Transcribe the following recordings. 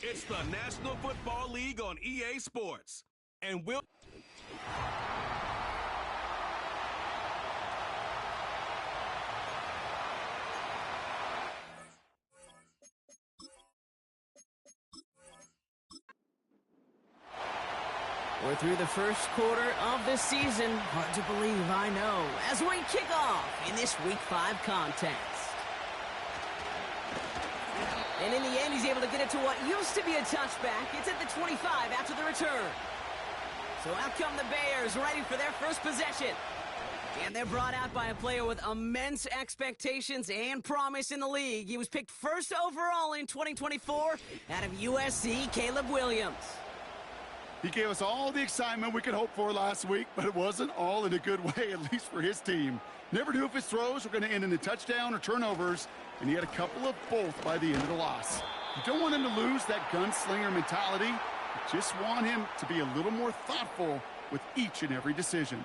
It's the National Football League on EA Sports. And we'll... We're through the first quarter of the season. Hard to believe, I know, as we kick off in this Week 5 contest. And in the end, he's able to get it to what used to be a touchback. It's at the 25 after the return. So out come the Bears, ready for their first possession. And they're brought out by a player with immense expectations and promise in the league. He was picked first overall in 2024 out of USC, Caleb Williams. He gave us all the excitement we could hope for last week, but it wasn't all in a good way, at least for his team. Never knew if his throws were going to end in a touchdown or turnovers, and he had a couple of both by the end of the loss. You don't want him to lose that gunslinger mentality. You just want him to be a little more thoughtful with each and every decision.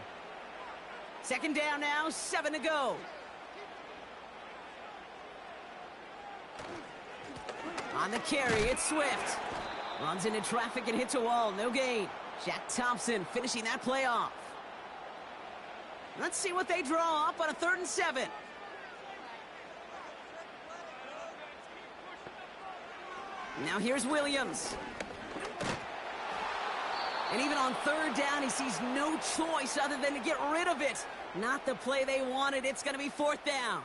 Second down now, 7 to go. On the carry, it's Swift. Runs into traffic and hits a wall, no gain. Shaq Thompson finishing that play off. Let's see what they draw up on a 3rd and 7. Now here's Williams. And even on 3rd down, he sees no choice other than to get rid of it. Not the play they wanted. It's going to be 4th down.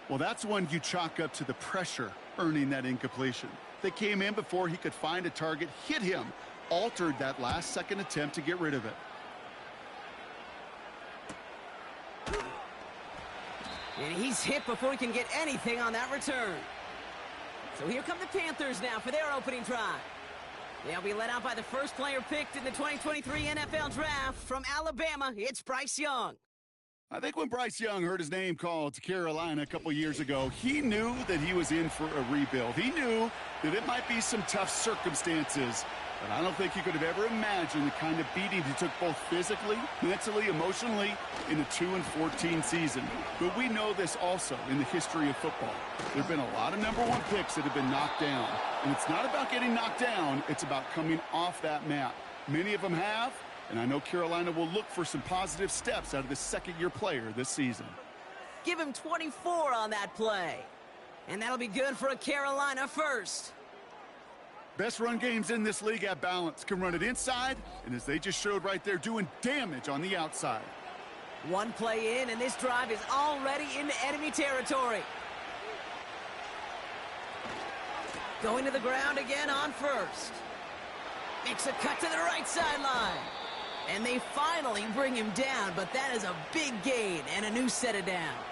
Well, that's one you chalk up to the pressure earning that incompletion. They came in before he could find a target, hit him, altered that last-second attempt to get rid of it. And he's hit before he can get anything on that return. So here come the Panthers now for their opening drive. They'll be led out by the first player picked in the 2023 NFL Draft from Alabama. It's Bryce Young. I think when Bryce Young heard his name called to Carolina a couple years ago, he knew that he was in for a rebuild. He knew that it might be some tough circumstances, but I don't think he could have ever imagined the kind of beating he took both physically, mentally, emotionally in a 2-14 season. But we know this also in the history of football. There have been a lot of #1 picks that have been knocked down. And it's not about getting knocked down, it's about coming off that map. Many of them have. And I know Carolina will look for some positive steps out of this second-year player this season. Give him 24 on that play. And that'll be good for a Carolina first. Best run games in this league at balance. Can run it inside, and as they just showed right there, doing damage on the outside. One play in, and this drive is already into enemy territory. Going to the ground again on first. Makes a cut to the right sideline. And they finally bring him down, but that is a big gain and a new set of downs.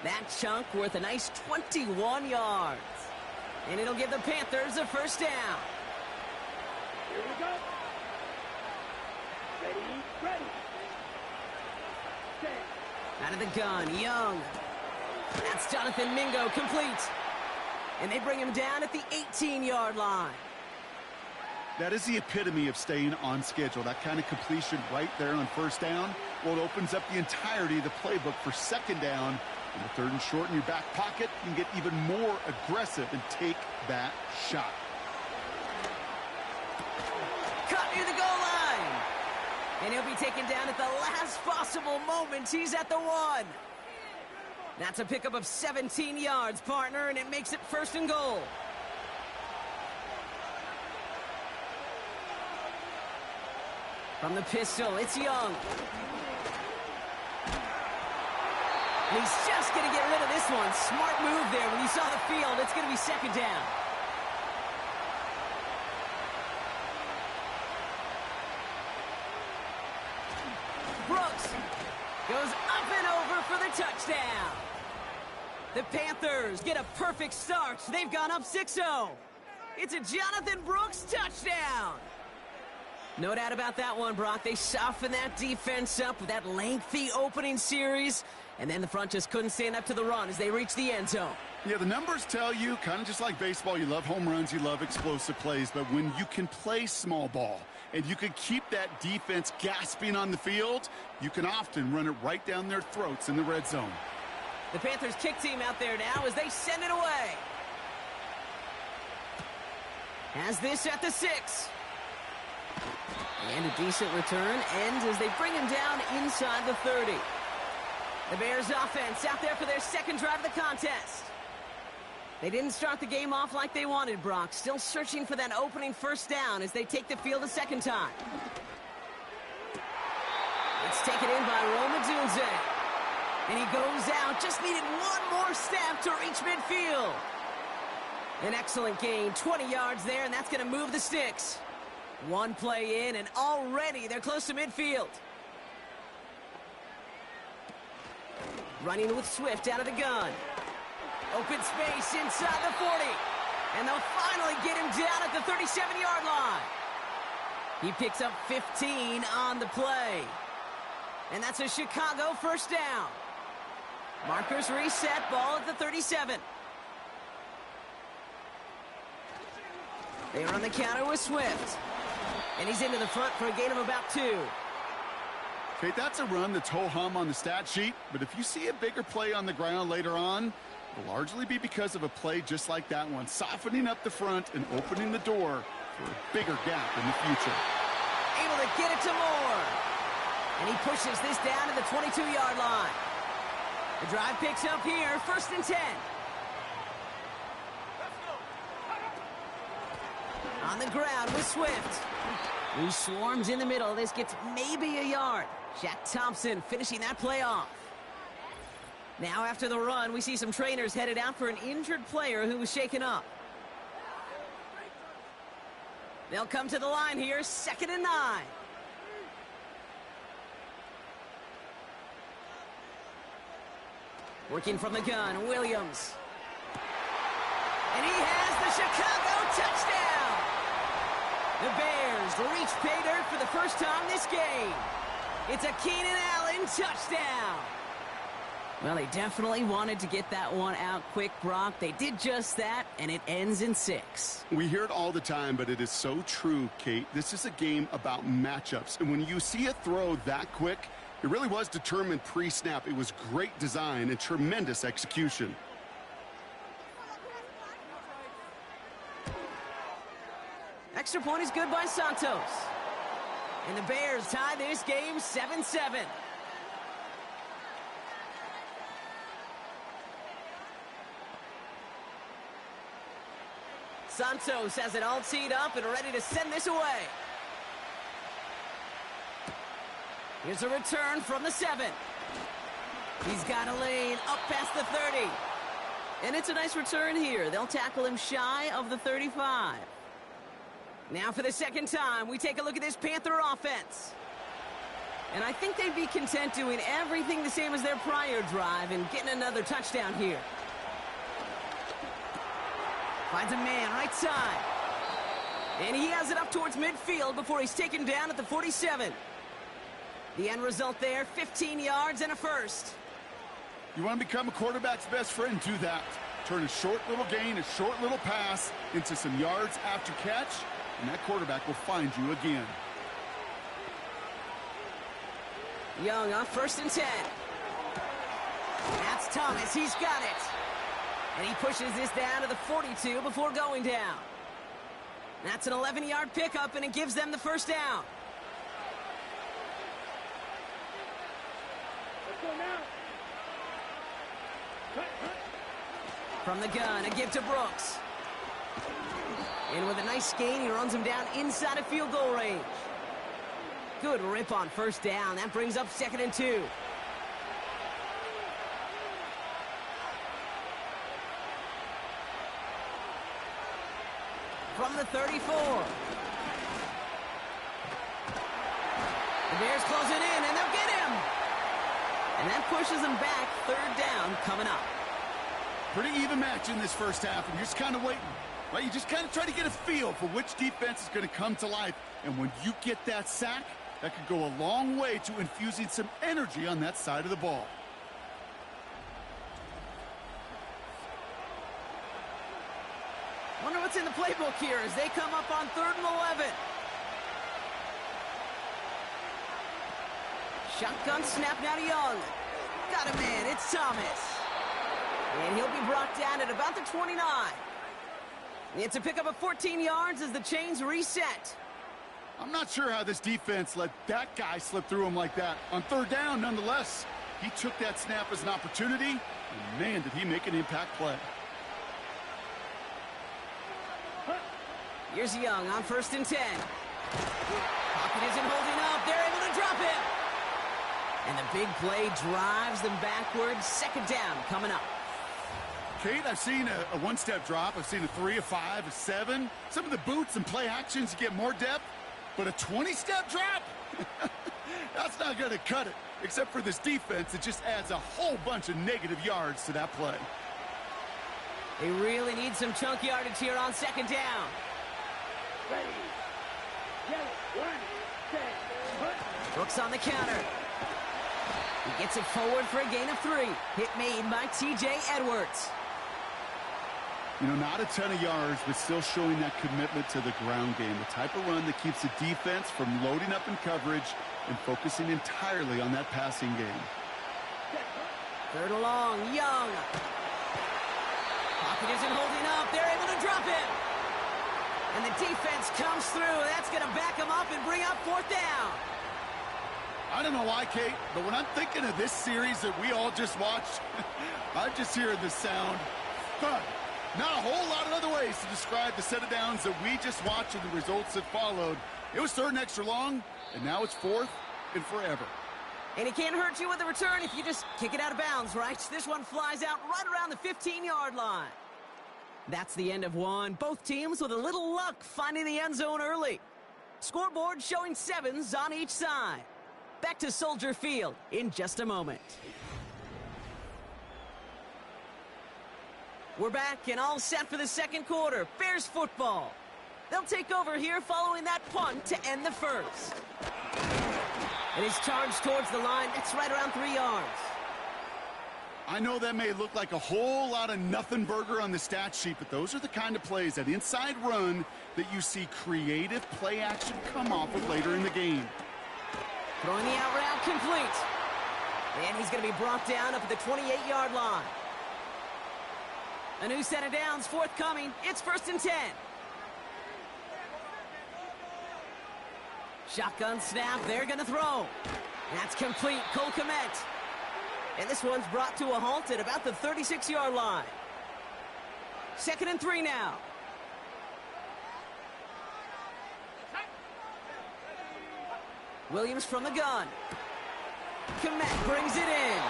That chunk worth a nice 21 yards. And it'll give the Panthers a first down. Here we go. Ready. Set. Out of the gun, Young. That's Jonathan Mingo, complete. And they bring him down at the 18-yard line. That is the epitome of staying on schedule. That kind of completion right there on first down. Well, it opens up the entirety of the playbook for second down. And the 3rd and short in your back pocket, you can get even more aggressive and take that shot. Cut near the goal line. And he'll be taken down at the last possible moment. He's at the 1. That's a pickup of 17 yards, partner, and it makes it 1st and goal. From the pistol, it's Young. And he's just going to get rid of this one. Smart move there. When you saw the field, it's going to be second down. Brooks goes up and over for the touchdown. The Panthers get a perfect start. They've gone up 6-0. It's a Jonathan Brooks touchdown. No doubt about that one, Brock. They softened that defense up with that lengthy opening series, and then the front just couldn't stand up to the run as they reached the end zone. Yeah, the numbers tell you, kind of just like baseball, you love home runs, you love explosive plays, but when you can play small ball and you can keep that defense gasping on the field, you can often run it right down their throats in the red zone. The Panthers kick team out there now as they send it away. Has this at the 6. And a decent return ends as they bring him down inside the 30. The Bears offense out there for their second drive of the contest. They didn't start the game off like they wanted, Brock. Still searching for that opening first down as they take the field a second time. It's taken in by Roma Dunze. And he goes out. Just needed one more step to reach midfield. An excellent gain. 20 yards there, and that's going to move the sticks. One play in, and already they're close to midfield. Running with Swift out of the gun. Open space inside the 40. And they'll finally get him down at the 37-yard line. He picks up 15 on the play. And that's a Chicago first down. Markers reset, ball at the 37. They are on the counter with Swift. And he's into the front for a gain of about 2. Okay, that's a run that's ho-hum on the stat sheet, but if you see a bigger play on the ground later on, it'll largely be because of a play just like that one, softening up the front and opening the door for a bigger gap in the future. Able to get it to Moore. And he pushes this down to the 22-yard line. The drive picks up here, 1st and 10. On the ground with Swift, who swarms in the middle. This gets maybe a yard. Shaq Thompson finishing that play off. Now after the run, we see some trainers headed out for an injured player who was shaken up. They'll come to the line here, 2nd and 9. Working from the gun, Williams. And he has the Chicago touchdown! The Bears reach pay dirt for the first time this game. It's a Keenan Allen touchdown. Well, they definitely wanted to get that one out quick, Brock. They did just that, and it ends in 6. We hear it all the time, but it is so true, Kate. This is a game about matchups, and when you see a throw that quick, it really was determined pre-snap. It was great design and tremendous execution. Extra point is good by Santos. And the Bears tie this game 7-7. Santos has it all teed up and ready to send this away. Here's a return from the 7. He's got a lane up past the 30. And it's a nice return here. They'll tackle him shy of the 35. Now for the second time, we take a look at this Panther offense. And I think they'd be content doing everything the same as their prior drive and getting another touchdown here. Finds a man right side. And he has it up towards midfield before he's taken down at the 47. The end result there, 15 yards and a first. You want to become a quarterback's best friend, do that. Turn a short little gain, a short little pass into some yards after catch, and that quarterback will find you again. Young on 1st and 10. That's Thomas. He's got it. And he pushes this down to the 42 before going down. That's an 11-yard pickup, and it gives them the first down. Let's go now. From the gun, a give to Brooks. And with a nice gain, he runs him down inside of field goal range. Good rip on first down. That brings up 2nd and 2. From the 34. The Bears close it in, and they'll get him. And that pushes them back. 3rd down coming up. Pretty even match in this first half, and you're just kind of waiting. Right? You just kind of try to get a feel for which defense is going to come to life. And when you get that sack, that could go a long way to infusing some energy on that side of the ball. Wonder what's in the playbook here as they come up on 3rd and 11. Shotgun snap now to Young. Got a man, it's Thomas. And he'll be brought down at about the 29. It's a pickup of 14 yards as the chains reset. I'm not sure how this defense let that guy slip through him like that. On third down, nonetheless, he took that snap as an opportunity, and man, did he make an impact play. Here's Young on 1st and 10. Pocket isn't holding up. They're able to drop him. And the big play drives them backwards. 2nd down coming up. Kate, I've seen a one-step drop. I've seen a 3, a 5, a 7. Some of the boots and play actions get more depth, but a 20-step drop? That's not going to cut it. Except for this defense, it just adds a whole bunch of negative yards to that play. They really need some chunk yardage here on 2nd down. Ready. Yellow. 1, 10, put. Brooks on the counter. He gets it forward for a gain of 3. Hit made by T.J. Edwards. You know, not a ton of yards, but still showing that commitment to the ground game. The type of run that keeps the defense from loading up in coverage and focusing entirely on that passing game. 3rd and long, Young. Pocket isn't holding up. They're able to drop it. And the defense comes through. That's going to back them up and bring up 4th down. I don't know why, Kate, but when I'm thinking of this series that we all just watched, I'm just hearing the sound. Thud. Not a whole lot of other ways to describe the set of downs that we just watched and the results that followed. It was 3rd and extra long, and now it's 4th and forever. And it can't hurt you with a return if you just kick it out of bounds, right? This one flies out right around the 15-yard line. That's the end of one. Both teams with a little luck finding the end zone early. Scoreboard showing 7s on each side. Back to Soldier Field in just a moment. We're back and all set for the 2nd quarter. Bears football. They'll take over here following that punt to end the 1st. It is charged towards the line. That's right around 3 yards. I know that may look like a whole lot of nothing burger on the stat sheet, but those are the kind of plays, that inside run, that you see creative play action come off of later in the game. Throwing the out route complete. And he's going to be brought down up at the 28-yard line. A new set of downs forthcoming. It's 1st and 10. Shotgun snap. They're going to throw. That's complete. Cole Kmet. And this one's brought to a halt at about the 36-yard line. 2nd and 3 now. Williams from the gun. Kmet brings it in.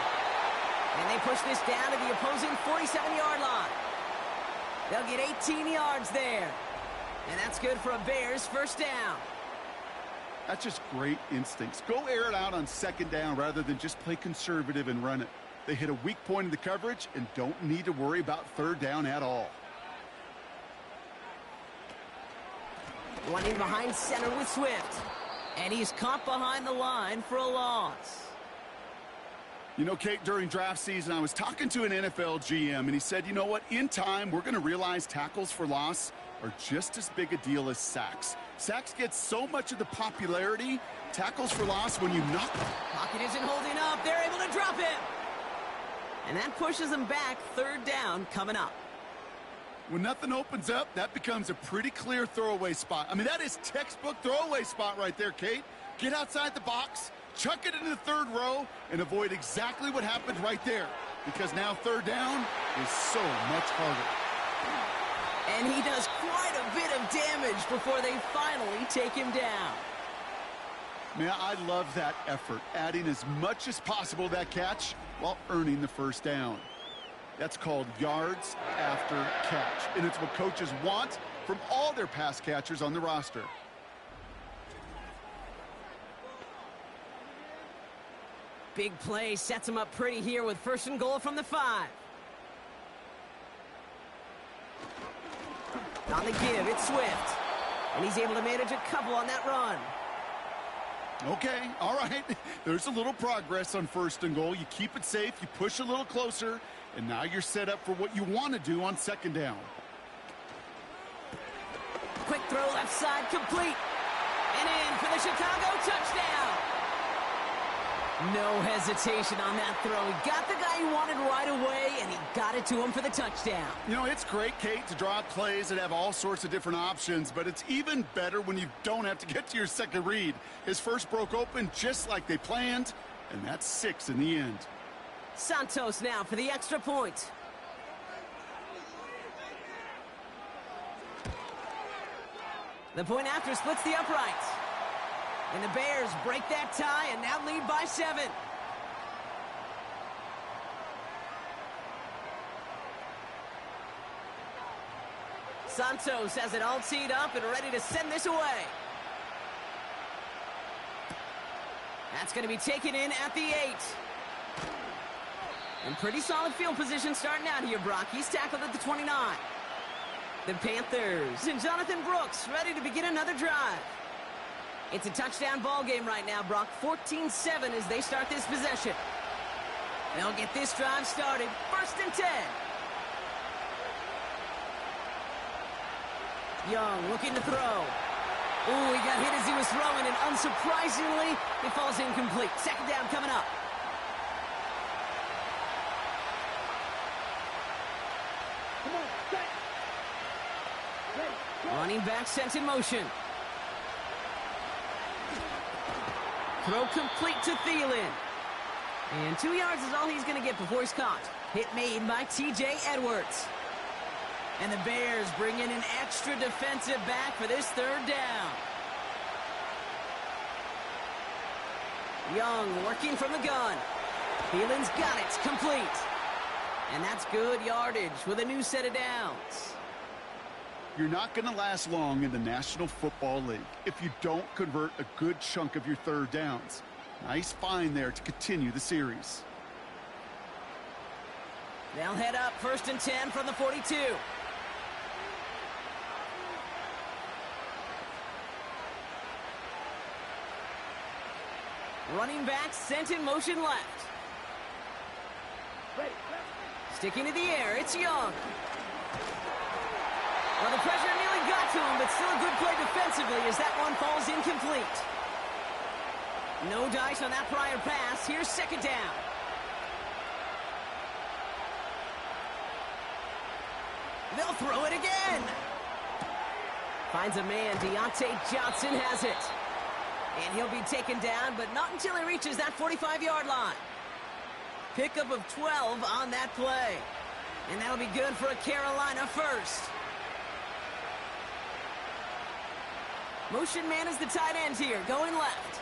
And they push this down to the opposing 47-yard line. They'll get 18 yards there. And that's good for a Bears 1st down. That's just great instincts. Go air it out on 2nd down rather than just play conservative and run it. They hit a weak point in the coverage and don't need to worry about 3rd down at all. Running behind center with Swift. And he's caught behind the line for a loss. You know, Kate, during draft season, I was talking to an NFL GM, and he said, you know what, in time, we're going to realize tackles for loss are just as big a deal as sacks. Sacks get so much of the popularity. Tackles for loss, when you knock them. Pocket isn't holding up. They're able to drop him. And that pushes them back. 3rd down coming up. When nothing opens up, that becomes a pretty clear throwaway spot. I mean, that is textbook throwaway spot right there, Kate. Get outside the box, chuck it into the 3rd row, and avoid exactly what happened right there. Because now 3rd down is so much harder. And he does quite a bit of damage before they finally take him down. Man, I love that effort, adding as much as possible to that catch while earning the 1st down. That's called yards after catch, and it's what coaches want from all their pass catchers on the roster. Big play sets him up pretty here with 1st and goal from the 5. On the give, it's Swift. And he's able to manage a couple on that run. Okay, all right. There's a little progress on 1st and goal. You keep it safe, you push a little closer, and now you're set up for what you want to do on 2nd down. Quick throw left side complete. And in for the Chicago touchdown. No hesitation on that throw. He got the guy he wanted right away, and he got it to him for the touchdown. You know, it's great, Kate, to draw up plays that have all sorts of different options, but it's even better when you don't have to get to your second read. His first broke open just like they planned, and that's 6 in the end. Santos now for the extra point. The point after splits the uprights. And the Bears break that tie and now lead by 7. Santos has it all teed up and ready to send this away. That's going to be taken in at the 8. And pretty solid field position starting out here, Brock. He's tackled at the 29. The Panthers and Jonathan Brooks ready to begin another drive. It's a touchdown ball game right now, Brock. 14-7 as they start this possession. They'll get this drive started. 1st and 10. Young looking to throw. Ooh, he got hit as he was throwing, and unsurprisingly, it falls incomplete. 2nd down coming up. Come on, set. Ready, go. Running back sent in motion. Throw complete to Thielen. And 2 yards is all he's going to get before he's caught. Hit made by T.J. Edwards. And the Bears bring in an extra defensive back for this 3rd down. Young working from the gun. Thielen's got it. Complete. And that's good yardage with a new set of downs. You're not going to last long in the National Football League if you don't convert a good chunk of your 3rd downs. Nice find there to continue the series. They'll head up 1st and 10 from the 42. Running back sent in motion left. Ready, Sticking to the air, it's Young. Well, the pressure nearly got to him, but still a good play defensively as that one falls incomplete. No dice on that prior pass. Here's 2nd down. They'll throw it again. Finds a man. Deontay Johnson has it. And he'll be taken down, but not until he reaches that 45-yard line. Pickup of 12 on that play. And that'll be good for a Carolina first. Motion man is the tight end here, going left.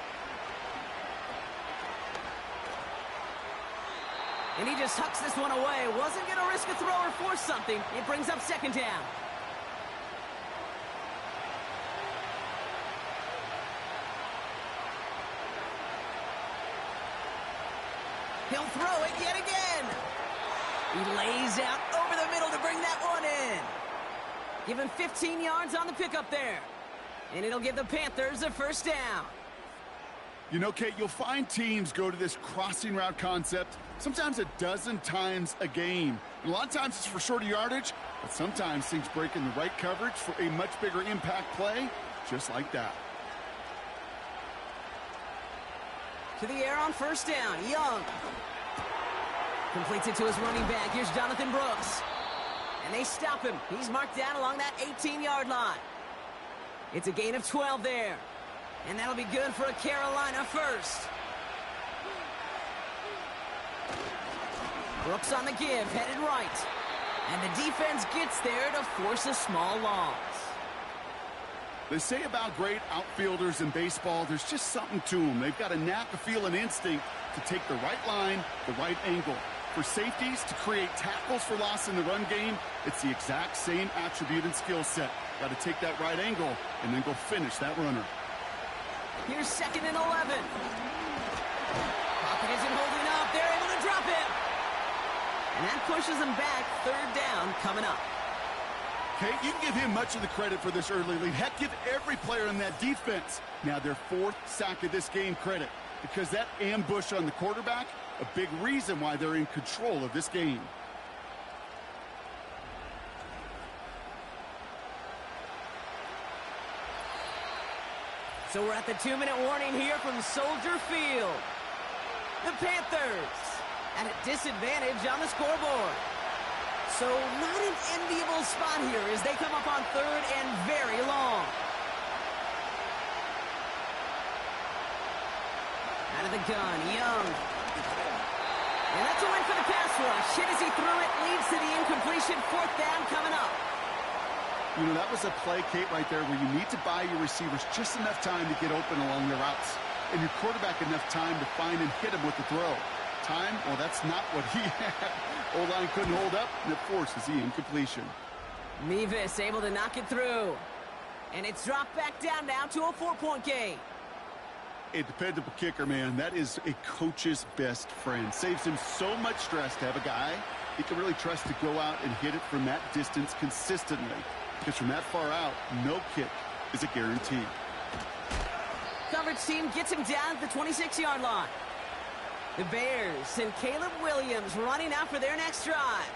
And he just hucks this one away. Wasn't going to risk a throw or force something. It brings up 2nd down. He'll throw it yet again. He lays out over the middle to bring that one in. Give him 15 yards on the pickup there. And it'll give the Panthers a 1st down. You know, Kate, you'll find teams go to this crossing route concept sometimes a dozen times a game. And a lot of times it's for shorter yardage, but sometimes things break in the right coverage for a much bigger impact play, just like that. To the air on 1st down. Young completes it to his running back. Here's Jonathan Brooks. And they stop him. He's marked down along that 18-yard line. It's a gain of 12 there. And that'll be good for a Carolina first. Brooks on the give, headed right. And the defense gets there to force a small loss. They say about great outfielders in baseball, there's just something to them. They've got a knack, a feel, and instinct to take the right line, the right angle. For safeties to create tackles for loss in the run game, it's the exact same attribute and skill set. Got to take that right angle and then go finish that runner. Here's 2nd and 11. Pocket isn't holding up. They're able to drop it. And that pushes them back. 3rd down coming up. Okay, you can give him much of the credit for this early lead. Heck, give every player in that defense now their 4th sack of this game credit. Because that ambush on the quarterback, a big reason why they're in control of this game. So we're at the 2-minute warning here from Soldier Field. The Panthers at a disadvantage on the scoreboard. So not an enviable spot here as they come up on third and very long. Out of the gun, Young. And that's a win for the pass rush. Hit as he threw it, leads to the incompletion. Fourth down coming up. You know, that was a play, Kate, right there where you need to buy your receivers just enough time to get open along their routes. And your quarterback enough time to find and hit him with the throw. Time, well, that's not what he had. O-line couldn't hold up, and it forces the incompletion. Mevis able to knock it through. And it's dropped back down now to a 4-point game. A dependable kicker, man. That is a coach's best friend. Saves him so much stress to have a guy he can really trust to go out and hit it from that distance consistently. Because from that far out, no kick is a guarantee. Coverage team gets him down at the 26-yard line. The Bears and Caleb Williams running out for their next drive.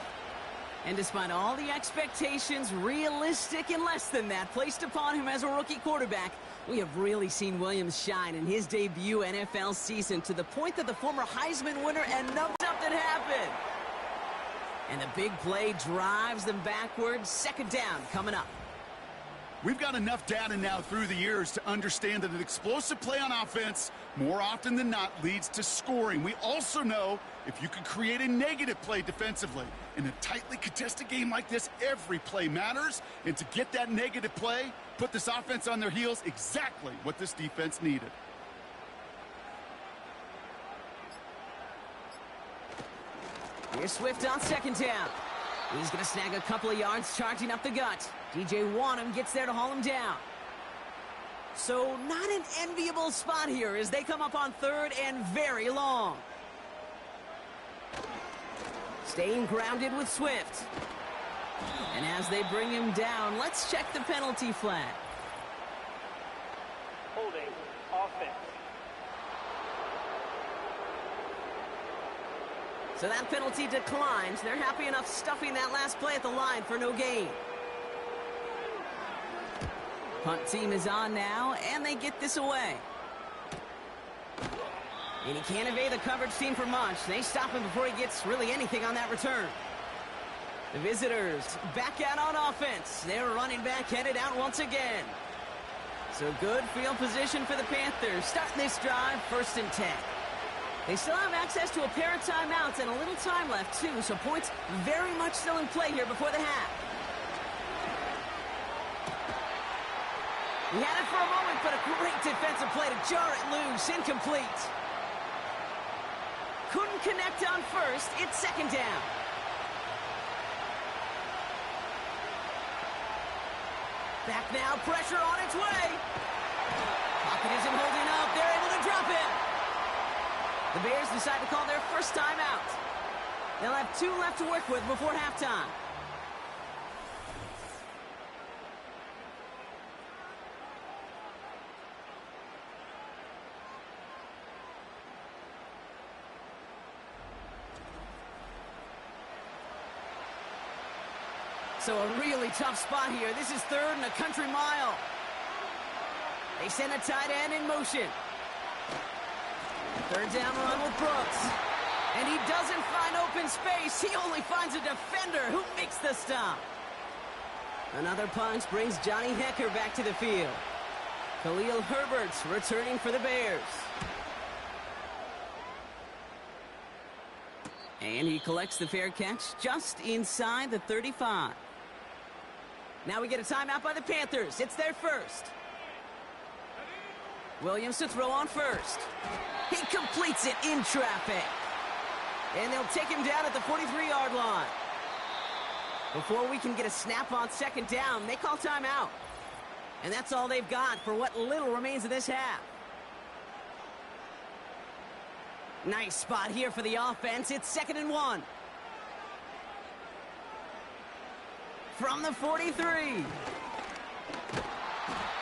And despite all the expectations, realistic and less than that, placed upon him as a rookie quarterback, we have really seen Williams shine in his debut NFL season to the point that the former Heisman winner and something happened. And the big play drives them backwards. Second down coming up. We've got enough data now through the years to understand that an explosive play on offense more often than not leads to scoring. We also know if you can create a negative play defensively. In a tightly contested game like this, every play matters. And to get that negative play, put this offense on their heels, exactly what this defense needed. Here's Swift on second down. He's going to snag a couple of yards charging up the gut. DJ Wanham gets there to haul him down. So not an enviable spot here as they come up on third and very long. Staying grounded with Swift. And as they bring him down, let's check the penalty flag. Holding offense. So that penalty declines. They're happy enough stuffing that last play at the line for no gain. Punt team is on now, and they get this away. And he can't evade the coverage team for much. They stop him before he gets really anything on that return. The visitors back out on offense. Their running back headed out once again. So good field position for the Panthers. Starting this drive, 1st and 10. They still have access to a pair of timeouts and a little time left, too, so points very much still in play here before the half. He had it for a moment, but a great defensive play to jar it loose. Incomplete. Couldn't connect on first. It's second down. Back now, pressure on its way. Pocket isn't holding up. They're able to drop it. The Bears decide to call their first timeout. They'll have 2 left to work with before halftime. So a really tough spot here. This is 3rd and a country mile. They send a tight end in motion. 3rd down run with Brooks. And he doesn't find open space. He only finds a defender who makes the stop. Another punch brings Johnny Hecker back to the field. Khalil Herbert's returning for the Bears. And he collects the fair catch just inside the 35. Now we get a timeout by the Panthers. It's their first. Williams to throw on first. He completes it in traffic. And they'll take him down at the 43-yard line. Before we can get a snap on second down, they call timeout. And that's all they've got for what little remains of this half. Nice spot here for the offense. It's 2nd and 1. From the 43.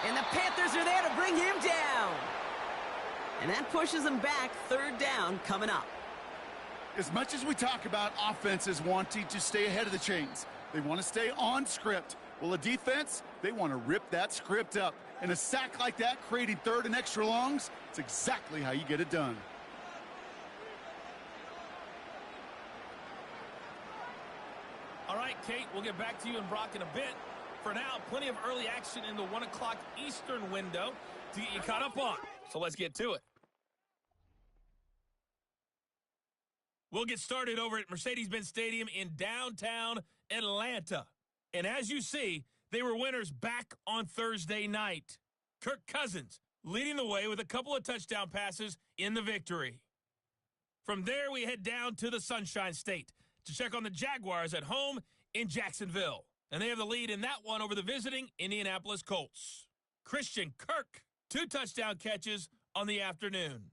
And the Panthers are there to bring him down. And that pushes them back. 3rd down coming up. As much as we talk about offenses wanting to stay ahead of the chains, they want to stay on script. Well, a defense, they want to rip that script up. And a sack like that, creating 3rd and extra longs, it's exactly how you get it done. Kate. We'll get back to you and Brock in a bit. For now, plenty of early action in the 1 o'clock Eastern window to get you caught up on. So let's get to it. We'll get started over at Mercedes-Benz Stadium in downtown Atlanta. And as you see, they were winners back on Thursday night. Kirk Cousins leading the way with a couple of touchdown passes in the victory. From there, we head down to the Sunshine State to check on the Jaguars at home in Jacksonville. And they have the lead in that one over the visiting Indianapolis Colts. Christian Kirk, 2 touchdown catches on the afternoon.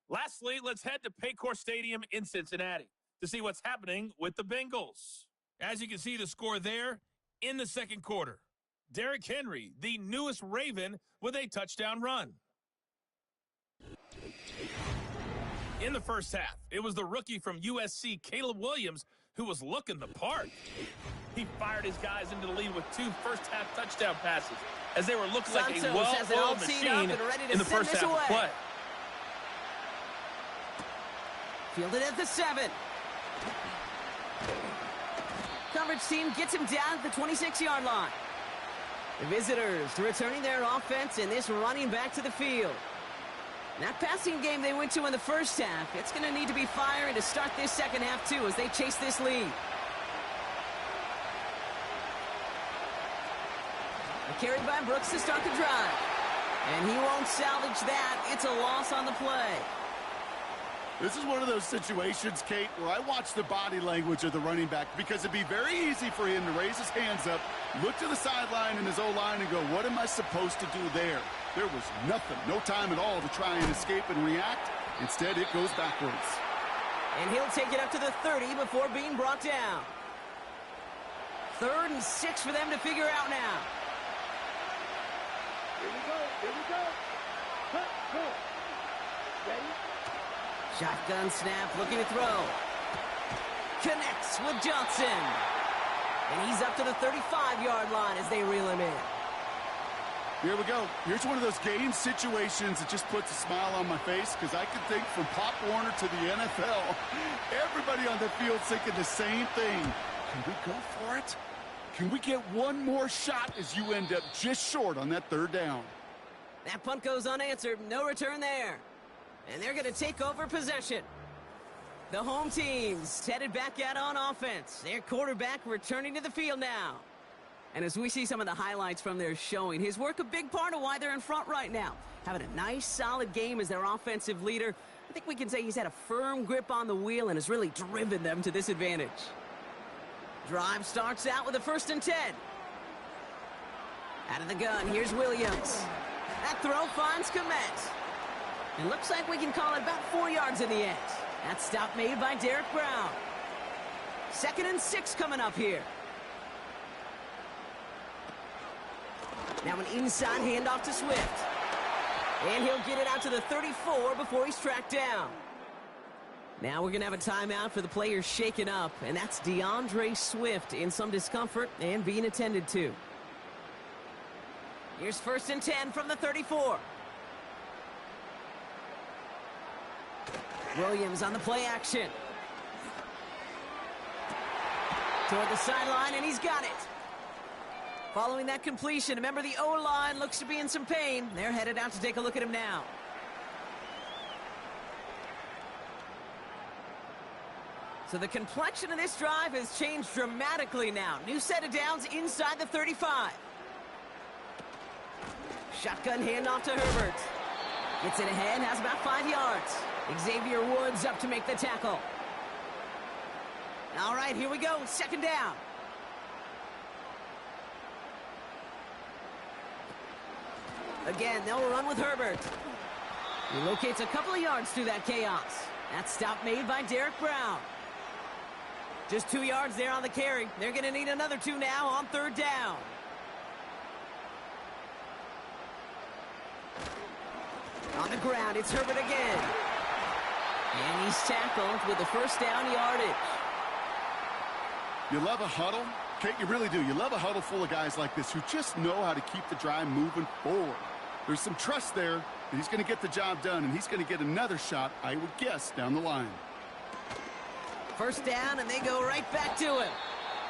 Lastly, let's head to Paycor Stadium in Cincinnati to see what's happening with the Bengals. As you can see the score there in the second quarter. Derrick Henry, the newest Raven, with a touchdown run. In the first half, it was the rookie from USC, Caleb Williams, who was looking the part. He fired his guys into the lead with 2 first-half touchdown passes as they were looking like a well-oiled machine in the first half of play. Fielded at the 7. Coverage team gets him down at the 26-yard line. The visitors returning their offense and this running back to the field. That passing game they went to in the first half, it's going to need to be firing to start this second half too as they chase this lead. Carried by Brooks to start the drive. And he won't salvage that. It's a loss on the play. This is one of those situations, Kate, where I watch the body language of the running back because it'd be very easy for him to raise his hands up, look to the sideline in his O-line and go, what am I supposed to do there? There was nothing, no time at all to try and escape and react. Instead, it goes backwards. And he'll take it up to the 30 before being brought down. 3rd and 6 for them to figure out now. Here we go. Here we go. Cut, go. Ready? Shotgun snap, looking to throw. Connects with Johnson. And he's up to the 35-yard line as they reel him in. Here we go. Here's one of those game situations that just puts a smile on my face because I can think from Pop Warner to the NFL. Everybody on the field thinking the same thing. Can we go for it? Can we get one more shot as you end up just short on that 3rd down? That punt goes unanswered. No return there. And they're going to take over possession. The home team's headed back out on offense. Their quarterback returning to the field now. And as we see some of the highlights from their showing, his work a big part of why they're in front right now. Having a nice, solid game as their offensive leader. I think we can say he's had a firm grip on the wheel and has really driven them to this advantage. Drive starts out with a 1st and 10. Out of the gun, here's Williams. That throw finds Komet. It looks like we can call it about 4 yards in the end. That stop made by Derrick Brown. 2nd and 6 coming up here. Now an inside handoff to Swift. And he'll get it out to the 34 before he's tracked down. Now we're going to have a timeout for the players shaken up, and that's DeAndre Swift in some discomfort and being attended to. Here's 1st and 10 from the 34. Williams on the play action. Toward the sideline, and he's got it. Following that completion, remember the O-line looks to be in some pain. They're headed out to take a look at him now. So the complexion of this drive has changed dramatically now. New set of downs inside the 35. Shotgun handoff to Herbert. Gets it ahead, has about 5 yards. Xavier Woods up to make the tackle. All right, here we go. 2nd down. Again, they'll run with Herbert. He locates a couple of yards through that chaos. That stop made by Derrick Brown. Just 2 yards there on the carry. They're going to need another 2 now on 3rd down. On the ground, it's Herbert again. And he's tackled with the 1st down yardage. You love a huddle? Kate, you really do. You love a huddle full of guys like this who just know how to keep the drive moving forward. There's some trust there that he's going to get the job done, and he's going to get another shot, I would guess, down the line. 1st down, and they go right back to him.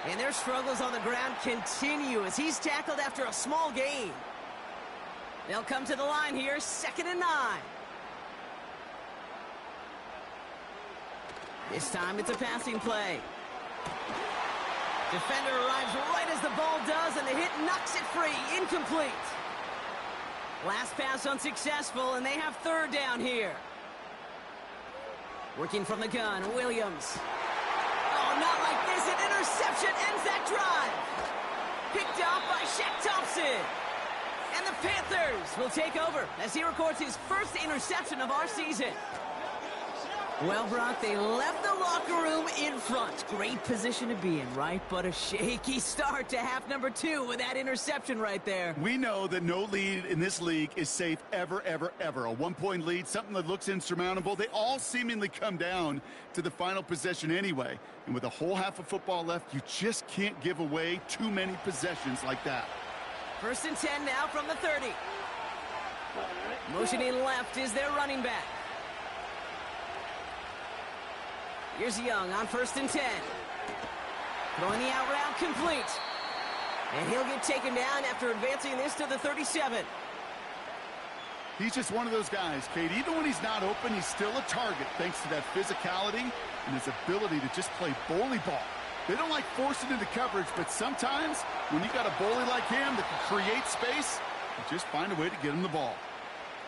And their struggles on the ground continue as he's tackled after a small gain. They'll come to the line here, 2nd and 9. This time it's a passing play. Defender arrives right as the ball does, and the hit knocks it free. Incomplete. Last pass unsuccessful, and they have 3rd down here. Working from the gun, Williams. Oh, not like this. An interception ends that drive. Picked off by Shaq Thompson. And the Panthers will take over as he records his first interception of our season. Well, Brock, they left the locker room in front. Great position to be in, right? But a shaky start to half number 2 with that interception right there. We know that no lead in this league is safe ever, ever, ever. A 1-point lead, something that looks insurmountable. They all seemingly come down to the final possession anyway. And with a whole half of football left, you just can't give away too many possessions like that. 1st and 10 now from the 30. Motioning left is their running back. Here's Young on 1st and 10. Throwing the out route complete. And he'll get taken down after advancing this to the 37. He's just one of those guys, Kate. Even when he's not open, he's still a target thanks to that physicality and his ability to just play bully ball. They don't like forcing into coverage, but sometimes when you got a bully like him that can create space, you just find a way to get him the ball.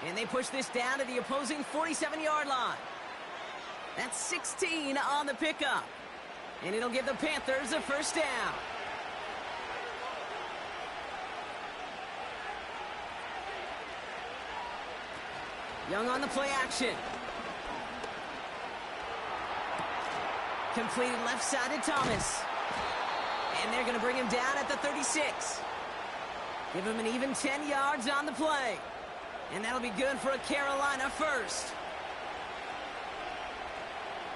And they push this down to the opposing 47-yard line. That's 16 on the pickup. And it'll give the Panthers a 1st down. Young on the play action. Completed left side to Thomas. And they're going to bring him down at the 36. Give him an even 10 yards on the play. And that'll be good for a Carolina 1st.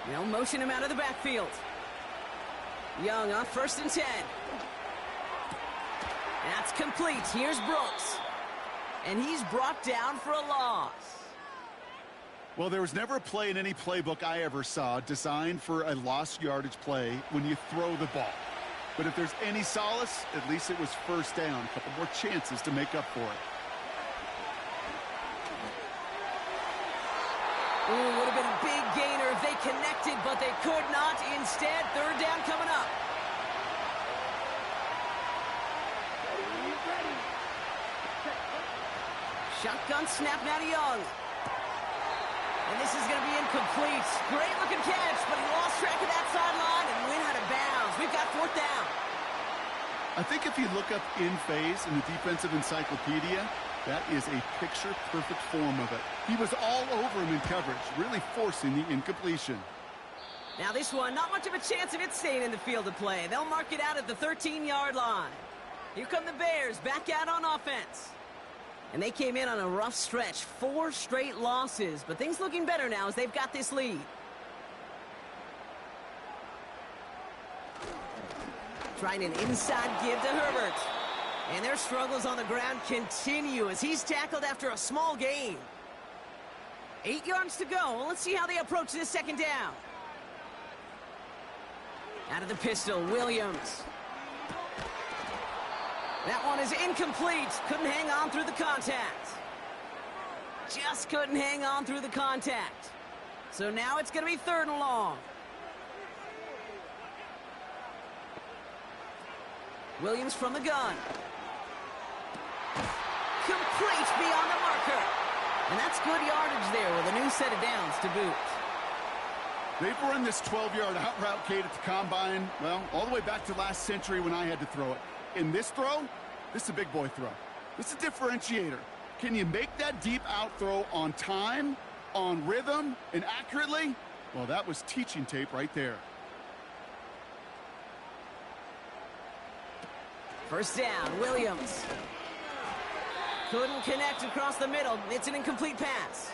They'll motion him out of the backfield. Young on 1st and 10. That's complete. Here's Brooks. And he's brought down for a loss. Well, there was never a play in any playbook I ever saw designed for a lost yardage play when you throw the ball. But if there's any solace, at least it was 1st down. A couple more chances to make up for it. Ooh, would have been a big gainer if they connected, but they could not. Instead, 3rd down coming up. Shotgun snap now to Young. And this is going to be incomplete. Great looking catch, but he lost track of that sideline and went out of bounds. We've got 4th down. I think if you look up in phase in the defensive encyclopedia, that is a picture-perfect form of it. He was all over him in coverage, really forcing the incompletion. Now this one, not much of a chance of it staying in the field of play. They'll mark it out at the 13-yard line. Here come the Bears, back out on offense. And they came in on a rough stretch, 4 straight losses. But things looking better now as they've got this lead. Trying an inside give to Herbert. And their struggles on the ground continue as he's tackled after a small gain. 8 yards to go. Let's see how they approach this 2nd down. Out of the pistol, Williams. That one is incomplete. Couldn't hang on through the contact. Just couldn't hang on through the contact. So now it's going to be 3rd and long. Williams from the gun. Complete beyond the marker. And that's good yardage there with a new set of downs to boot. They've run this 12-yard out route, Kate, at the combine, well, all the way back to last century when I had to throw it. In this throw, this is a big boy throw. This is a differentiator. Can you make that deep out throw on time, on rhythm, and accurately? Well, that was teaching tape right there. 1st down, Williams. Couldn't connect across the middle. It's an incomplete pass.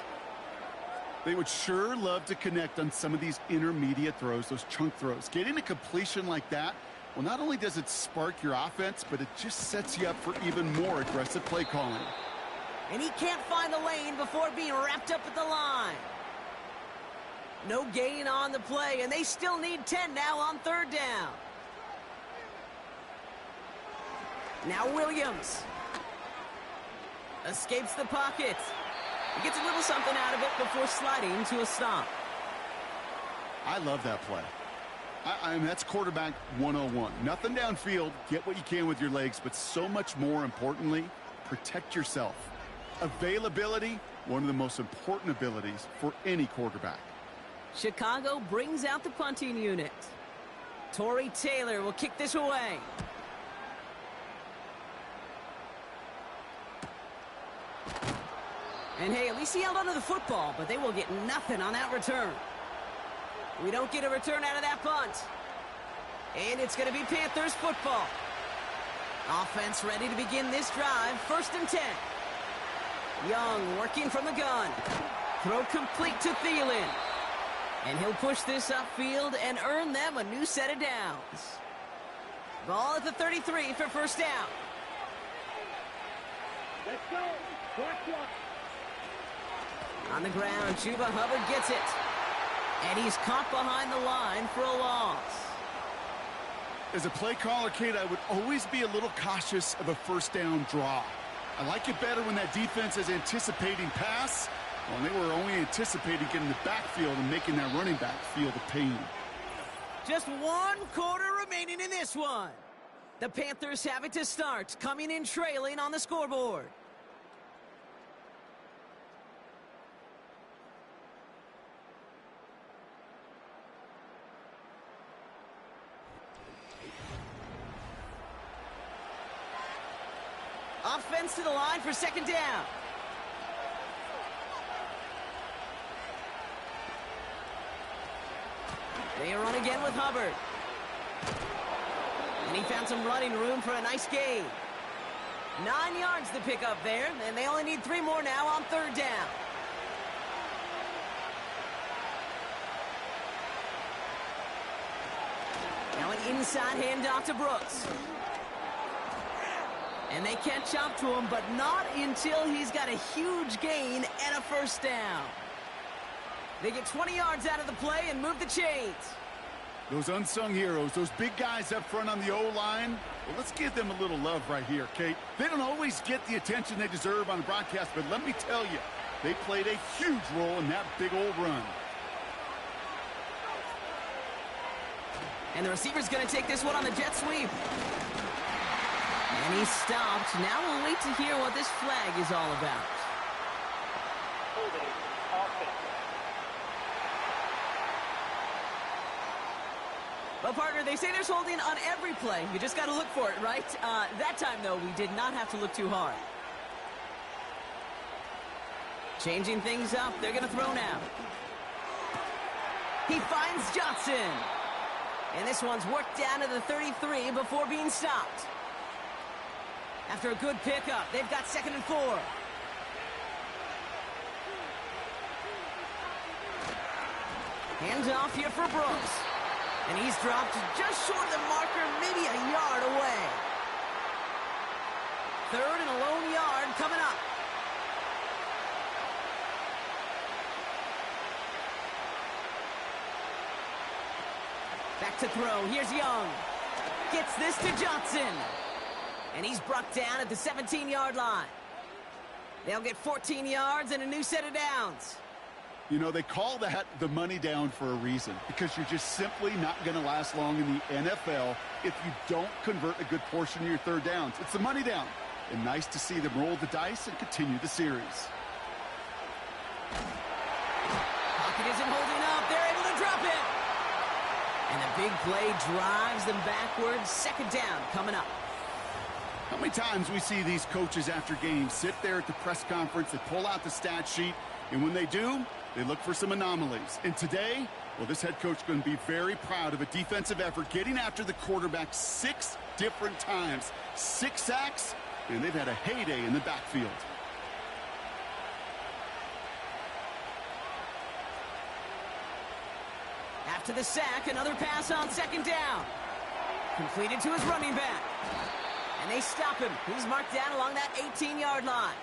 They would sure love to connect on some of these intermediate throws, those chunk throws. Getting a completion like that, well, not only does it spark your offense, but it just sets you up for even more aggressive play calling. And he can't find the lane before being wrapped up at the line. No gain on the play, and they still need 10 now on 3rd down. Now Williams. Escapes the pocket. He gets a little something out of it before sliding to a stop. I love that play. I mean, that's quarterback 101. Nothing downfield. Get what you can with your legs, but so much more importantly, protect yourself. Availability, one of the most important abilities for any quarterback. Chicago brings out the punting unit. Torrey Taylor will kick this away. And hey, at least he held onto the football, but they will get nothing on that return. We don't get a return out of that punt. And it's going to be Panthers football. Offense ready to begin this drive. 1st and 10. Young working from the gun. Throw complete to Thielen. And he'll push this upfield and earn them a new set of downs. Ball at the 33 for 1st down. Let's go. Watch. On the ground, Chuba Hubbard gets it. And he's caught behind the line for a loss. As a play caller, Kate, I would always be a little cautious of a 1st down draw. I like it better when that defense is anticipating pass. Well, they were only anticipating getting the backfield and making that running back feel the pain. Just 1 quarter remaining in this one. The Panthers have it to start, coming in trailing on the scoreboard. Offense to the line for 2nd down. They run again with Hubbard. And he found some running room for a nice gain. 9 yards to pick up there, and they only need 3 more now on 3rd down. Now an inside handoff to Brooks. And they catch up to him, but not until he's got a huge gain and a 1st down. They get 20 yards out of the play and move the chains. Those unsung heroes, those big guys up front on the O-line, well, let's give them a little love right here, Kate. They don't always get the attention they deserve on the broadcast, but let me tell you, they played a huge role in that big old run. And the receiver's going to take this one on the jet sweep. And he's stopped. Now we'll wait to hear what this flag is all about. Holding offense. Well, partner, they say there's holding on every play. You just got to look for it, right? That time, though, we did not have to look too hard. Changing things up. They're going to throw now. He finds Johnson. And this one's worked down to the 33 before being stopped. After a good pickup, they've got 2nd and 4. Hands off here for Brooks. And he's dropped just short of the marker, maybe a yard away. 3rd and a lone yard coming up. Back to throw. Here's Young. Gets this to Johnson. And he's brought down at the 17-yard line. They'll get 14 yards and a new set of downs. You know, they call that the money down for a reason, because you're just simply not going to last long in the NFL if you don't convert a good portion of your 3rd downs. It's the money down. And nice to see them roll the dice and continue the series. Pocket isn't holding up. They're able to drop it. And the big play drives them backwards. 2nd down coming up. How many times we see these coaches after games sit there at the press conference, they pull out the stat sheet, and when they do, they look for some anomalies. And today, well, this head coach is going to be very proud of a defensive effort, getting after the quarterback 6 different times. 6 sacks, and they've had a heyday in the backfield. After the sack, another pass on 2nd down. Completed to his running back. And they stop him. He's marked down along that 18-yard line.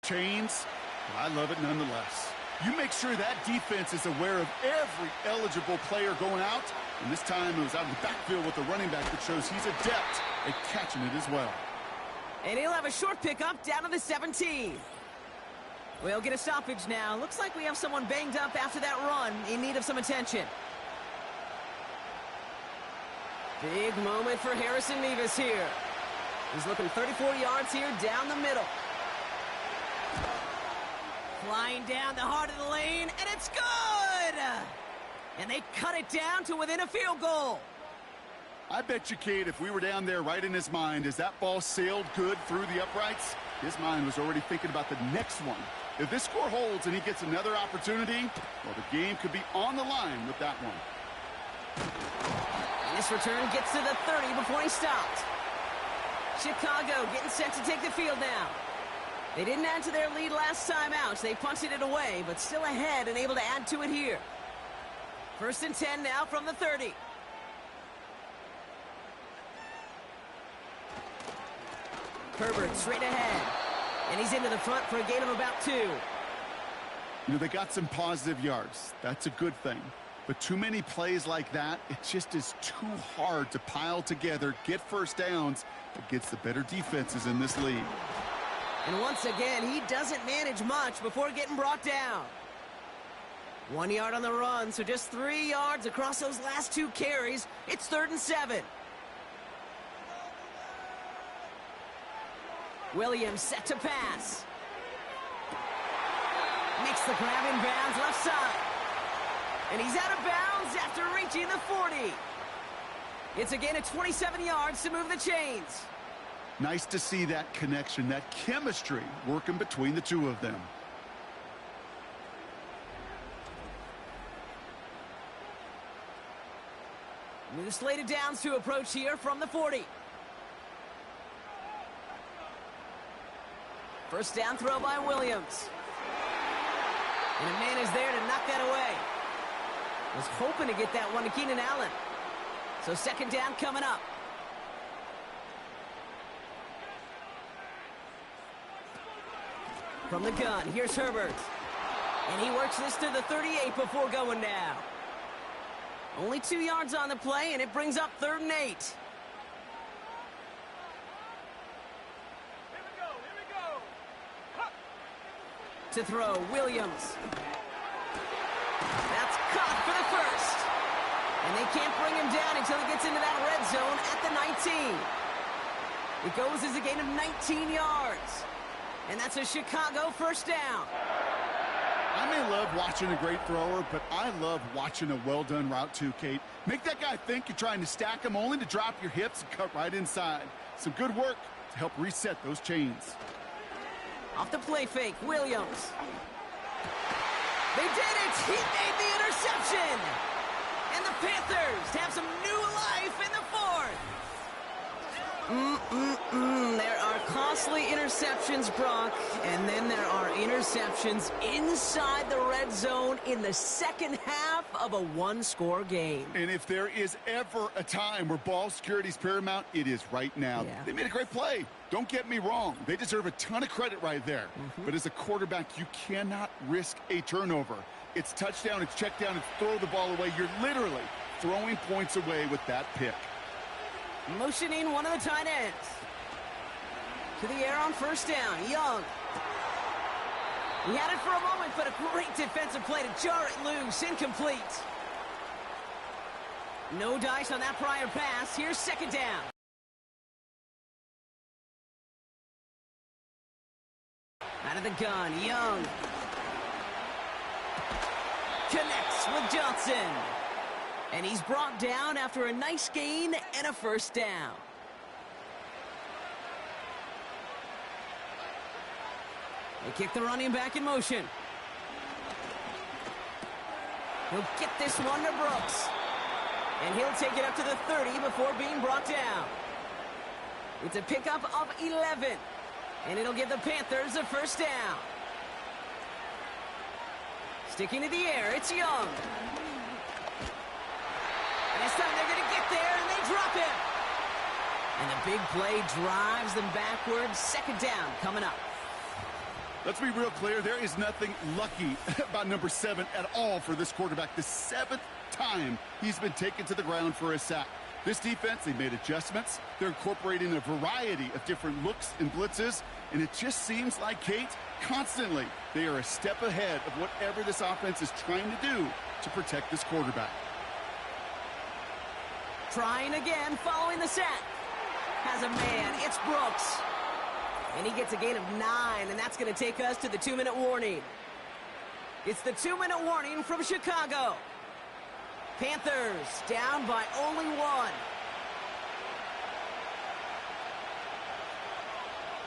Chains, but I love it nonetheless. You make sure that defense is aware of every eligible player going out. And this time it was out of the backfield with the running back that shows he's adept at catching it as well. And he'll have a short pickup down to the 17. We'll get a stoppage now. Looks like we have someone banged up after that run in need of some attention. Big moment for Harrison Nevis here. He's looking 34 yards here down the middle. Flying down the heart of the lane, and it's good! And they cut it down to within a field goal. I bet you, Kate, if we were down there right in his mind as that ball sailed good through the uprights, his mind was already thinking about the next one. If this score holds and he gets another opportunity, well, the game could be on the line with that one. And this return gets to the 30 before he stopped. Chicago getting set to take the field now. They didn't add to their lead last time out. They punted it away, but still ahead and able to add to it here. 1st and 10 now from the 30. Herbert straight ahead. And he's into the front for a gain of about 2. You know, they got some positive yards. That's a good thing. But too many plays like that, it just is too hard to pile together, get first downs against the better defenses in this league. And once again, he doesn't manage much before getting brought down. 1 yard on the run, so just 3 yards across those last 2 carries. It's 3rd and 7. Williams set to pass. Makes the grab in bounds left side. And he's out of bounds after reaching the 40. It's a gain of 27 yards to move the chains. Nice to see that connection, that chemistry working between the two of them. New slated downs to approach here from the 40. First down throw by Williams. And a man is there to knock that away. Was hoping to get that one to Keenan Allen. So 2nd down coming up. From the gun, here's Herbert. And he works this to the 38 before going down. Only 2 yards on the play, and it brings up 3rd and 8. To throw, Williams. That's caught for the first. And they can't bring him down until he gets into that red zone at the 19. It goes as a gain of 19 yards. And that's a Chicago first down. I may love watching a great thrower, but I love watching a well-done route too, Kate. Make that guy think you're trying to stack him only to drop your hips and cut right inside. Some good work to help reset those chains. Off the play fake, Williams. They did it! He made the interception! And the Panthers have some new life in the 4th. There are costly interceptions, Brock, and then there are interceptions inside the red zone in the second half of a one-score game. And if there is ever a time where ball security is paramount, it is right now. Yeah. They made a great play. Don't get me wrong. They deserve a ton of credit right there. But as a quarterback, you cannot risk a turnover. It's touchdown, it's check down, it's throw the ball away. You're literally throwing points away with that pick. Motioning one of the tight ends. To the air on first down, Young. He had it for a moment, but a great defensive play to jar it loose, incomplete. No dice on that prior pass. Here's 2nd down. Out of the gun, Young. Connects with Johnson. And he's brought down after a nice gain and a first down. They kick the running back in motion. He'll get this one to Brooks. And he'll take it up to the 30 before being brought down. It's a pickup of 11. And it'll give the Panthers a first down. Sticking to the air, it's Young. And this time they're going to get there, and they drop him. And the big play drives them backwards. 2nd down coming up. Let's be real clear. There is nothing lucky about number 7 at all for this quarterback. The 7th time he's been taken to the ground for a sack. This defense, they made adjustments. They're incorporating a variety of different looks and blitzes, and it just seems like, Kate, constantly they are a step ahead of whatever this offense is trying to do to protect this quarterback. Trying again following the sack. Has a man. It's Brooks. And he gets a gain of 9, and that's going to take us to the 2-minute warning. It's the 2-minute warning from Chicago. Panthers down by only 1.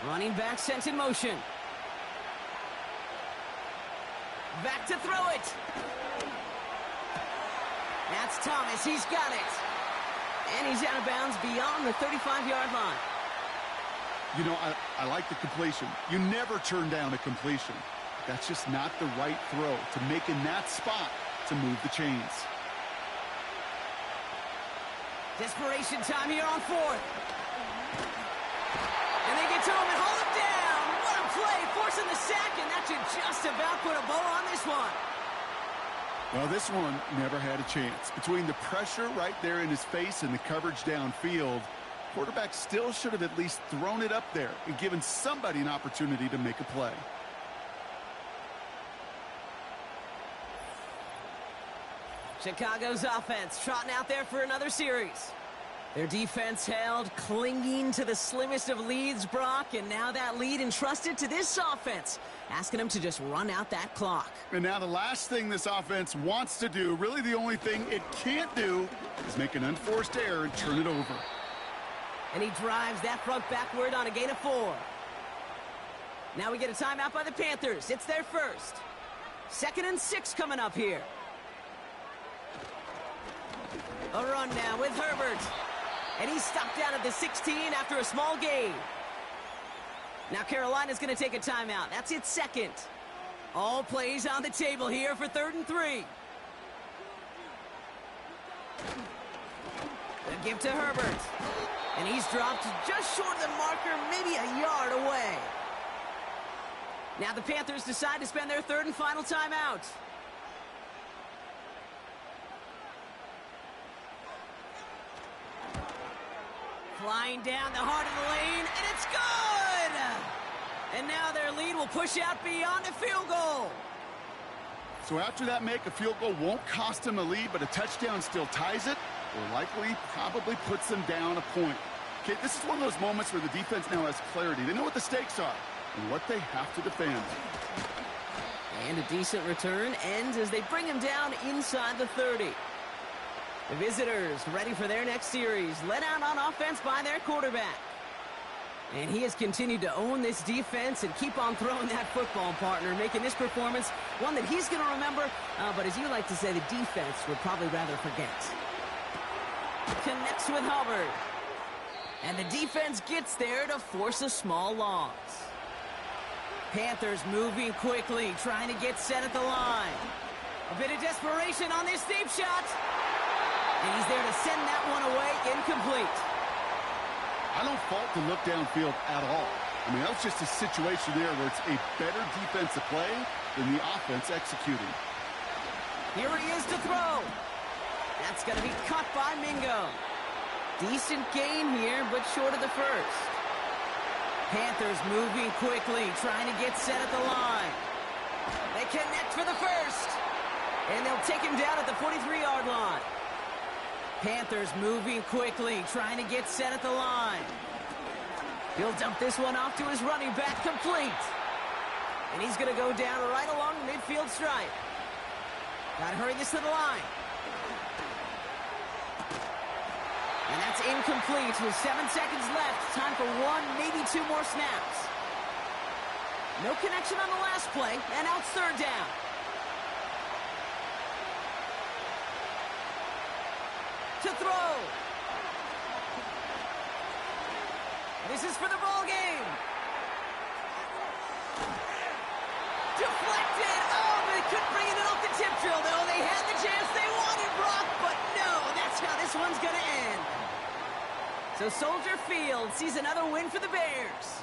Running back sent in motion. Back to throw it. That's Thomas. He's got it. And he's out of bounds beyond the 35-yard line. You know, I like the completion. You never turn down a completion. That's just not the right throw to make in that spot to move the chains. Desperation time here on 4th. And they get to him and hold him down. What a play, forcing the sack, and that should just about put a bow on this one. Well, this one never had a chance. Between the pressure right there in his face and the coverage downfield, quarterback still should have at least thrown it up there and given somebody an opportunity to make a play. Chicago's offense trotting out there for another series. Their defense held, clinging to the slimmest of leads, Brock, and now that lead entrusted to this offense, asking them to just run out that clock. And now the last thing this offense wants to do, really the only thing it can't do, is make an unforced error and turn it over. And he drives that front backward on a gain of 4. Now we get a timeout by the Panthers. It's their first. 2nd and 6 coming up here. A run now with Herbert. And he's stopped down at the 16 after a small gain. Now Carolina's going to take a timeout. That's its 2nd. All plays on the table here for 3rd and 3. The give to Herbert. And he's dropped just short of the marker, maybe a yard away. Now the Panthers decide to spend their 3rd and final timeout. Flying down the heart of the lane, and it's good! And now their lead will push out beyond a field goal. So after that make, a field goal won't cost them a lead, but a touchdown still ties it, or likely probably puts them down a point. Okay, this is one of those moments where the defense now has clarity. They know what the stakes are and what they have to defend. And a decent return ends as they bring him down inside the 30. The visitors ready for their next series, led out on offense by their quarterback. And he has continued to own this defense and keep on throwing that football, partner, making this performance one that he's going to remember, but as you like to say, the defense would probably rather forget. Connects with Hubbard. And the defense gets there to force a small loss. Panthers moving quickly, trying to get set at the line. A bit of desperation on this deep shot. And he's there to send that one away, incomplete. I don't fault the look downfield at all. I mean, that was just a situation there where it's a better defensive play than the offense executing. Here he is to throw. That's going to be caught by Mingo. Decent gain here, but short of the first. Panthers moving quickly, trying to get set at the line. They connect for the first. And they'll take him down at the 43-yard line. Panthers moving quickly, trying to get set at the line. He'll dump this one off to his running back, complete. And he's going to go down right along the midfield stripe. Got to hurry this to the line. And that's incomplete with 7 seconds left. Time for 1, maybe 2 more snaps. No connection on the last play, and now it's 3rd down. To throw. This is for the ball game. Deflected. Oh, they couldn't bring it in off the tip drill, though. They had the chance they wanted, Brock, but no, that's how this one's going to end. So Soldier Field sees another win for the Bears.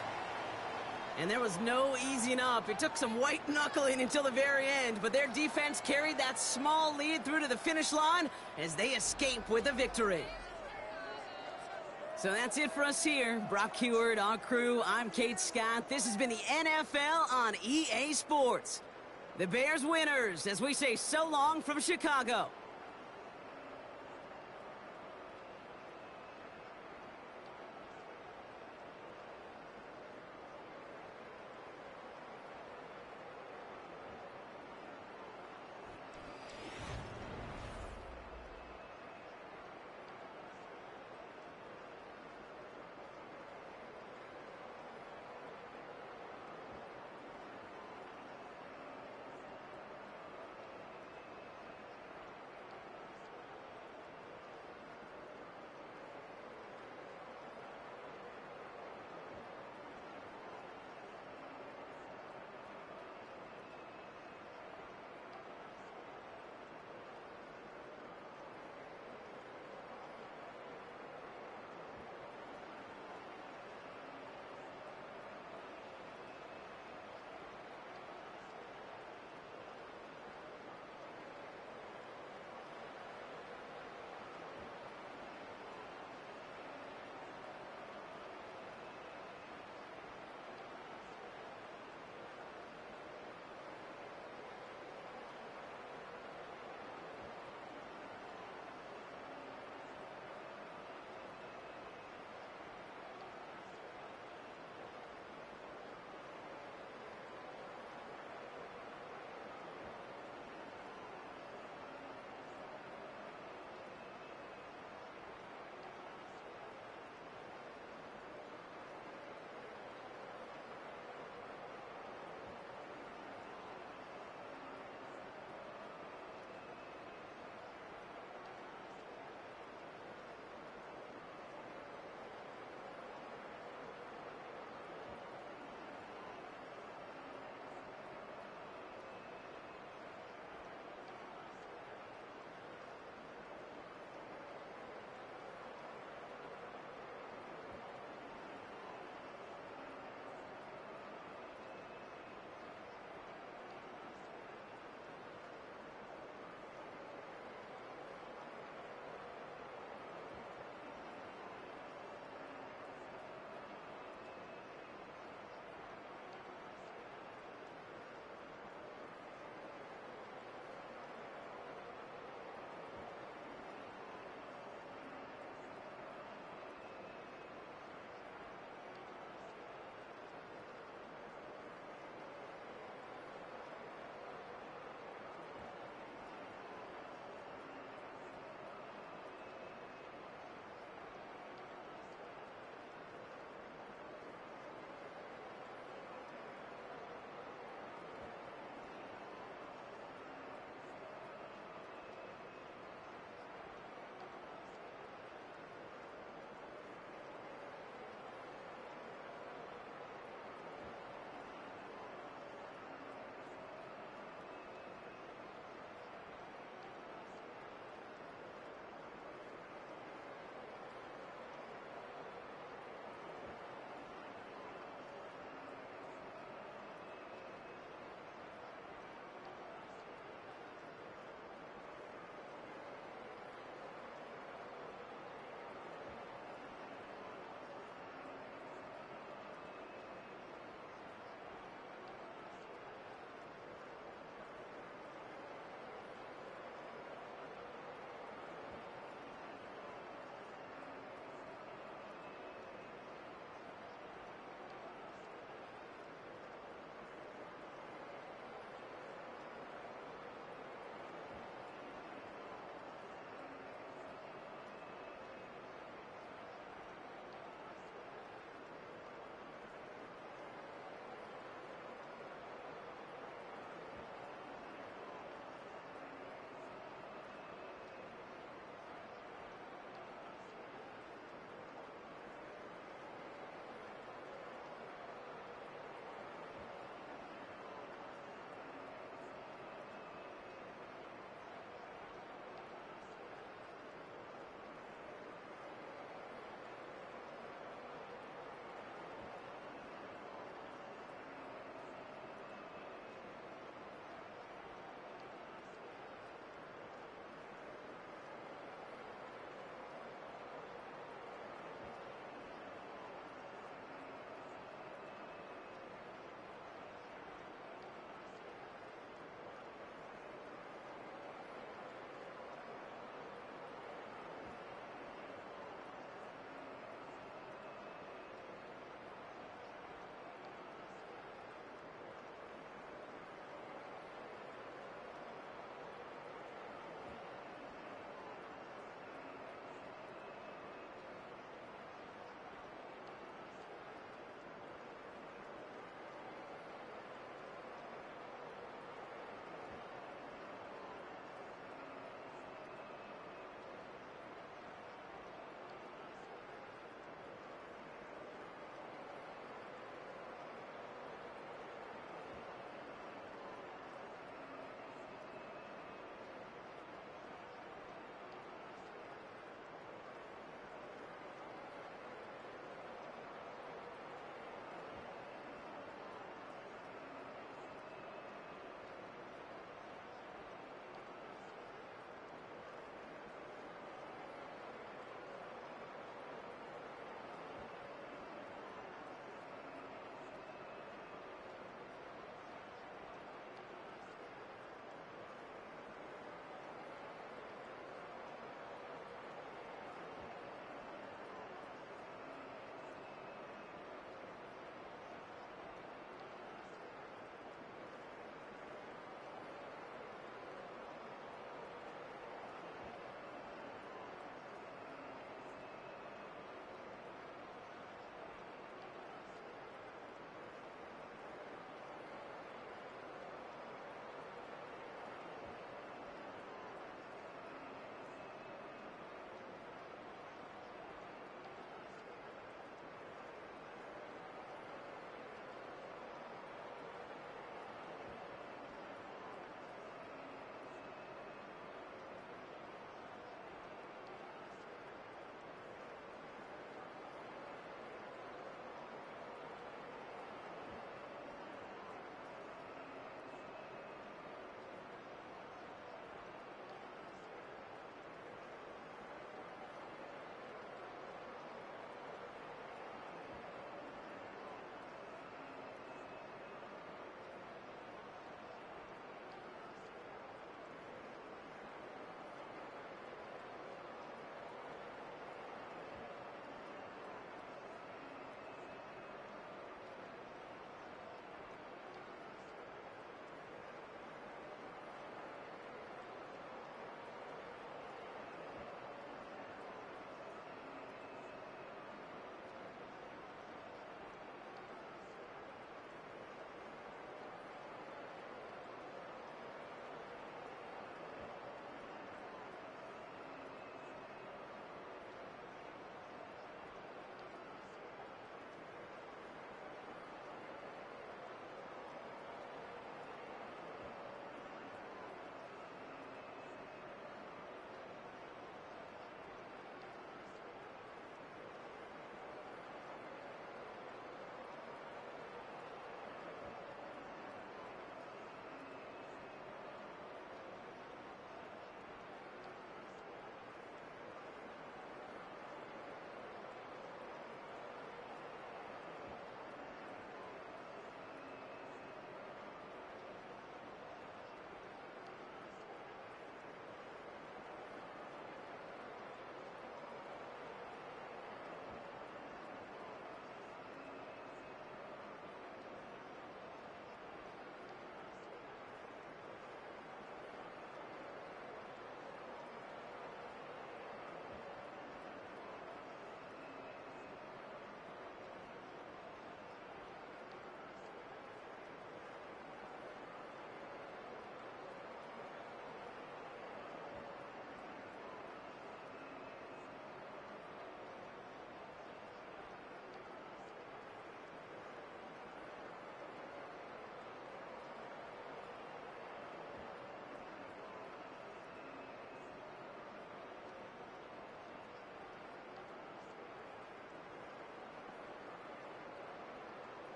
And there was no easing up. It took some white knuckling until the very end, but their defense carried that small lead through to the finish line as they escape with a victory. So that's it for us here. Brock Heward, our crew, I'm Kate Scott. This has been the NFL on EA Sports. The Bears winners as we say so long from Chicago.